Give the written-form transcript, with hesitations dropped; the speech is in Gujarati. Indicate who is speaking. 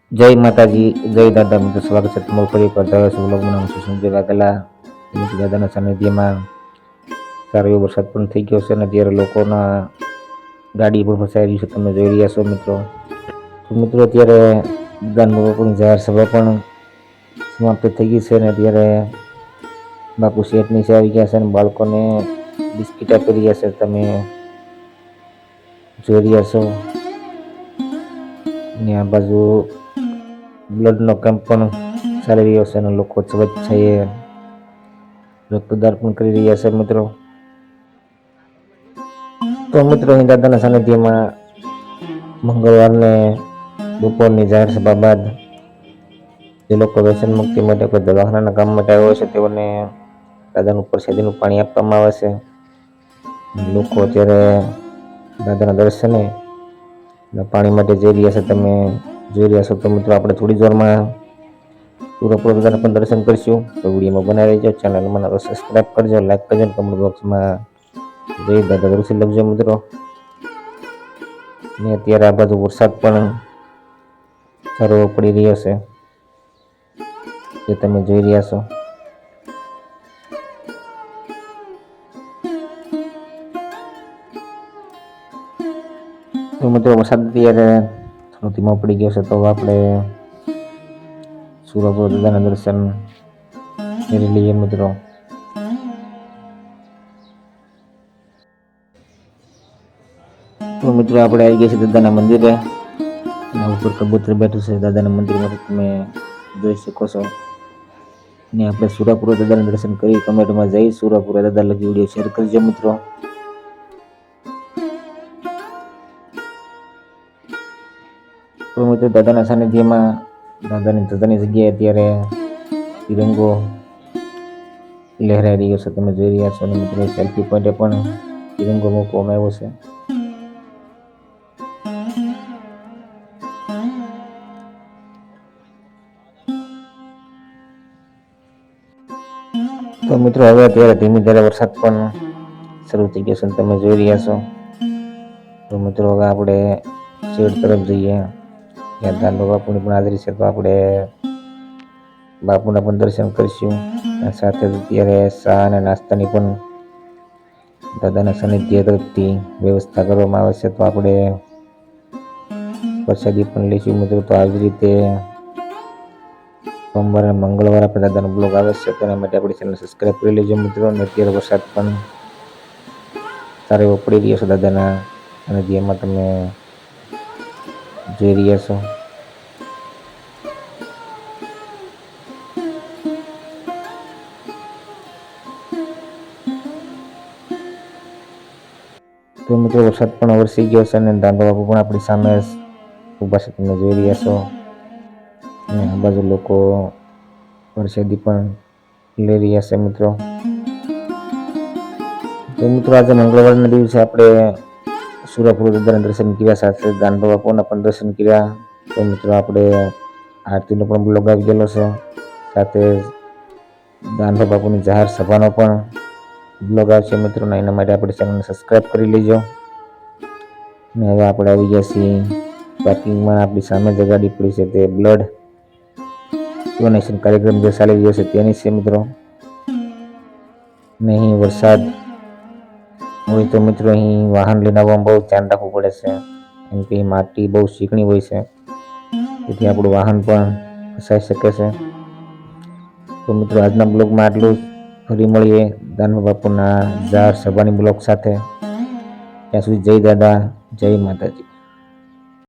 Speaker 1: જય માતાજી, જય દાદા. મિત્રો સ્વાગત છે તમારું ફરી એકવાર દાદા વ્લોગ બનાવું છું. સંજય વાઘેલા દાદાના સાનિધ્યમાં સારો એવો વરસાદ પણ થઈ ગયો છે અને ત્યારે લોકોના ગાડી પણ ફસાઈ રહી છે, તમે જોઈ રહ્યા છો મિત્રો. તો મિત્રો અત્યારે દાદાના બાપુની જાહેર સભા પણ સમાપ્ત થઈ ગઈ છે અને અત્યારે બાપુ શેઠ નીચે આવી ગયા છે અને બાળકોને બિસ્કીટ આપી રહ્યા છે, તમે જોઈ રહ્યા છો. અને આ બાજુ બ્લડનો કેમ્પ પણ ચાલી રહ્યો છે અને લોકો સ્વચ્છાએ રક્તદાન પણ કરી રહ્યા છે મિત્રો. તો મિત્રો અહીં દાદાના સાનિધ્યમાં મંગળવારને બપોરની જાહેર સભા બાદ જે લોકો વ્યસન મુક્તિ માટે કોઈ દવાખાનાના કામ માટે આવ્યા હોય છે તેઓને દાદાનું પ્રસાદીનું પાણી આપવામાં આવે છે. લોકો અત્યારે દાદાના દર્શને પાણી માટે જઈ રહ્યા છે, તમે જોઈ રહ્યા છો. તો મિત્રો આપણે થોડી જ વારમાં પૂરેપૂરો દાદાના પણ દર્શન કરીશું. તો વિડીયોમાં બનાવી રહેજો, ચેનલમાં સબસ્ક્રાઈબ કરજો, લાઈક કરજો, કમેન્ટ બોક્સમાં જય દાદા જરૂરથી લખજો મિત્રો. ને અત્યારે આ બાજુ વરસાદ પણ સારો પડી રહ્યો છે, જે તમે જોઈ રહ્યા છો. તો મિત્રો વરસાદ અત્યારે થોડો ધીમો પડી ગયો છે, તો આપણે સુરપુર દાદાના દર્શન કરી લઈએ મિત્રો. તો મિત્રો આપણે આવી ગયા છીએ દાદાના મંદિરે. એના ઉપર કબૂતર બેઠું છે દાદાના મંદિરમાં, તમે જોઈ શકો છો. ને આપણે સુરાપુરા દાદાના દર્શન કરી કમેન્ટમાં જઈ સુરાપુરા દાદા લખી વિડીયો શેર કરજો મિત્રો. તો મિત્રો દાદાના સાનિધ્યમાં દાદાની જગ્યાએ અત્યારે તિરંગો લહેરાઈ રહ્યો છે, તમે જોઈ રહ્યા છો. અને મિત્રો સેલ્ફી પોઈન્ટે પણ તિરંગો મૂકવામાં આવ્યો છે. તો મિત્રો હવે અત્યારે ધીમી ધારે વરસાદ પણ શરૂ થઈ ગયો છે, તમે જોઈ રહ્યા છો. તો મિત્રો હવે આપણે શેડ તરફ જઈએ, ત્યાં દાદા બાપુની પણ હાજરી છે, તો આપણે બાપુના પણ દર્શન કરીશું. સાથે જ અત્યારે ચા અને નાસ્તાની પણ દાદાના સાનિધ્ય તરફથી વ્યવસ્થા કરવામાં આવે છે, તો આપણે પ્રસાદી પણ લઈશું મિત્રો. તો આવી રીતે સોમવાર અને મંગળવાર આપણે દાદાનો બ્લોગ આવે છે, તેના માટે આપણી ચેનલ સબસ્ક્રાઈબ કરી લેજો મિત્રો. અને અત્યારે વરસાદ પણ સારો એવો પડી રહ્યો છે દાદાના સાનિધ્યમાં, તમે જોઈ રહ્યા છો. તો મિત્રો વરસાદ પણ વરસી ગયો છે અને દાદા બાપુ પણ આપણી સામે ઊભા છે, તમે જોઈ રહ્યા છો. અને આ બાજુ લોકો પ્રસાદી પણ લઈ રહ્યા છે મિત્રો. તો મિત્રો આજે મંગળવારના દિવસે આપણે સુરાપુર દાદાના દર્શન કર્યા, સાથે દાનભા બાપુના પણ દર્શન કર્યા. તો મિત્રો આપણે આરતીનો પણ બ્લોગ આવી ગયેલો છે, સાથે દાનભા બાપુની જાહેર સભાનો પણ બ્લોગ આવશે મિત્રો. એના માટે આપણે ચેનલને સબસ્ક્રાઈબ કરી લેજો. અને હવે આપણે આવી ગયા છીએ પાર્કિંગમાં. આપણી સામે જે ગાડી પડી છે તે બ્લડ ડોનેશન કાર્યક્રમ જે ચાલી રહ્યો છે તેની છે મિત્રો. ને અહીં વરસાદ હોય તો મિત્રો અહીં વાહન લઈને આવવામાં બહુ ધ્યાન રાખવું પડે છે, કેમ કે માટી બહુ ચીકણી હોય છે, તેથી આપણું વાહન પણ ફસાઈ શકે છે. તો મિત્રો આજના બ્લોગમાં આટલું જ. ફરી મળીએ દાનભા બાપુના જાહેર સભાની બ્લોગ સાથે. ત્યાં સુધી જય દાદા, જય માતાજી.